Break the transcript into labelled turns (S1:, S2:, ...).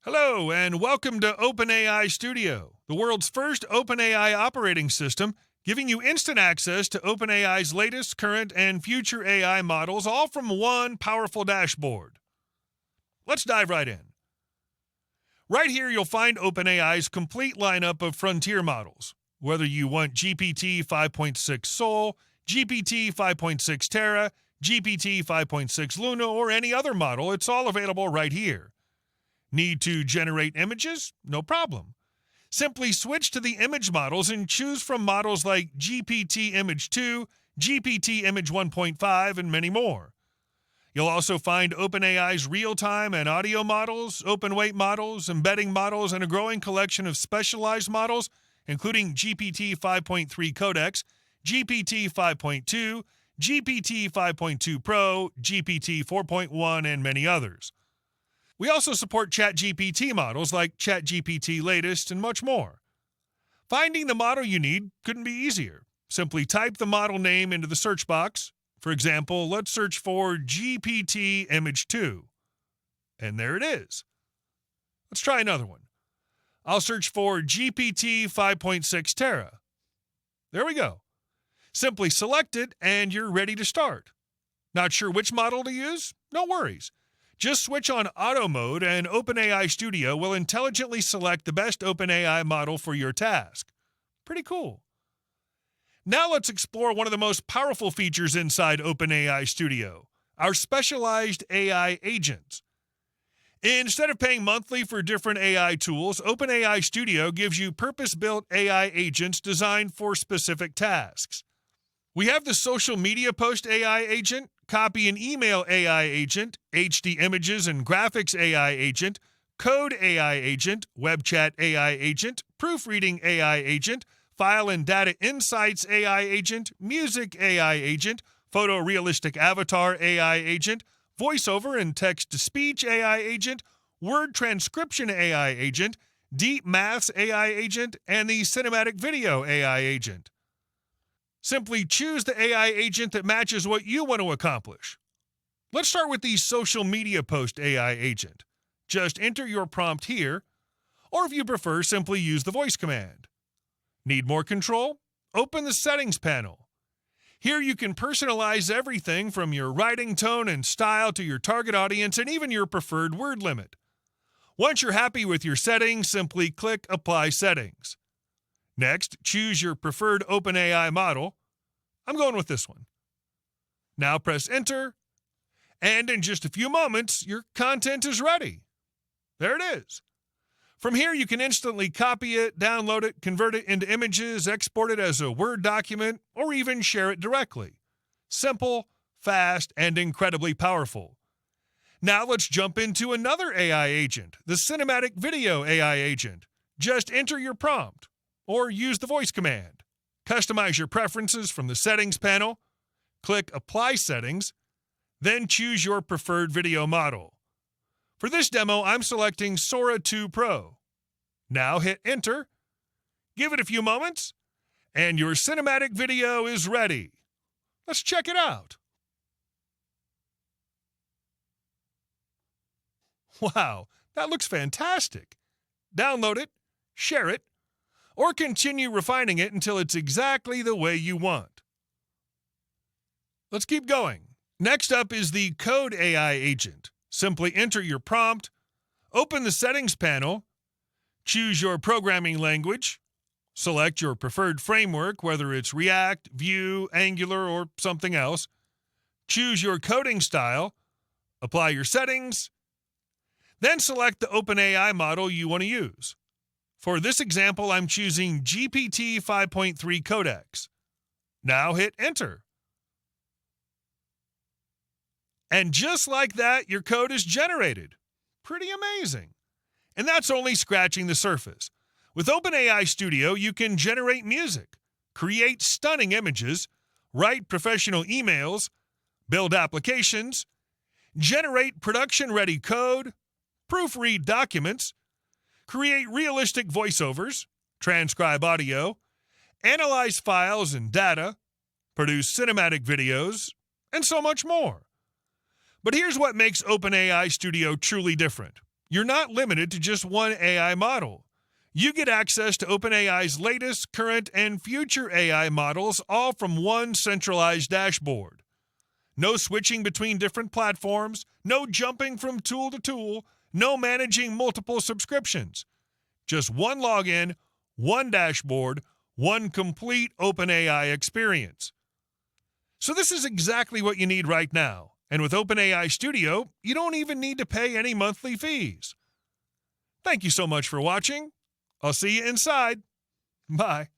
S1: Hello, and welcome to OpenAI Studio, the world's first OpenAI operating system, giving you instant access to OpenAI's latest, current, and future AI models, all from one powerful dashboard. Let's dive right in. Right here, you'll find OpenAI's complete lineup of frontier models. Whether you want GPT 5.6 Sol, GPT 5.6 Terra, GPT 5.6 Luna, or any other model, it's all available right here. Need to generate images? No problem. Simply switch to the image models and choose from models like GPT Image 2, GPT Image 1.5, and many more. You'll also find OpenAI's real-time and audio models, open-weight models, embedding models, and a growing collection of specialized models, including GPT 5.3 Codex, GPT 5.2, GPT 5.2 Pro, GPT 4.1, and many others. We also support ChatGPT models like ChatGPT Latest and much more. Finding the model you need couldn't be easier. Simply type the model name into the search box. For example, let's search for GPT Image 2. And there it is. Let's try another one. I'll search for GPT 5.6 Terra. There we go. Simply select it and you're ready to start. Not sure which model to use? No worries. Just switch on auto mode and OpenAI Studio will intelligently select the best OpenAI model for your task. Pretty cool. Now let's explore one of the most powerful features inside OpenAI Studio, our specialized AI agents. Instead of paying monthly for different AI tools, OpenAI Studio gives you purpose-built AI agents designed for specific tasks. We have the social media post AI agent, copy and email AI agent, HD images and graphics AI agent, code AI agent, web chat AI agent, proofreading AI agent, file and data insights AI agent, music AI agent, photorealistic avatar AI agent, voiceover and text-to-speech AI agent, word transcription AI agent, deep maths AI agent, and the cinematic video AI agent. Simply choose the AI agent that matches what you want to accomplish. Let's start with the social media post AI agent. Just enter your prompt here, or if you prefer, simply use the voice command. Need more control? Open the settings panel. Here you can personalize everything from your writing tone and style to your target audience and even your preferred word limit. Once you're happy with your settings, simply click Apply Settings. Next, choose your preferred OpenAI model. I'm going with this one. Now press Enter, and in just a few moments, your content is ready. There it is. From here, you can instantly copy it, download it, convert it into images, export it as a Word document, or even share it directly. Simple, fast, and incredibly powerful. Now let's jump into another AI agent, the cinematic video AI agent. Just enter your prompt, or use the voice command. Customize your preferences from the settings panel. Click Apply Settings, then choose your preferred video model. For this demo, I'm selecting Sora 2 Pro. Now hit Enter. Give it a few moments, and your cinematic video is ready. Let's check it out. Wow, that looks fantastic. Download it, share it, or continue refining it until it's exactly the way you want. Let's keep going. Next up is the Code AI agent. Simply enter your prompt, open the settings panel, choose your programming language, select your preferred framework, whether it's React, Vue, Angular, or something else, choose your coding style, apply your settings, then select the OpenAI model you want to use. For this example, I'm choosing GPT 5.3 Codex. Now hit Enter. And just like that, your code is generated. Pretty amazing. And that's only scratching the surface. With OpenAI Studio, you can generate music, create stunning images, write professional emails, build applications, generate production-ready code, proofread documents, create realistic voiceovers, transcribe audio, analyze files and data, produce cinematic videos, and so much more. But here's what makes OpenAI Studio truly different. You're not limited to just one AI model. You get access to OpenAI's latest, current, and future AI models, all from one centralized dashboard. No switching between different platforms, no jumping from tool to tool, no managing multiple subscriptions. Just one login, one dashboard, one complete OpenAI experience. So this is exactly what you need right now. And with OpenAI Studio, you don't even need to pay any monthly fees. Thank you so much for watching. I'll see you inside. Bye.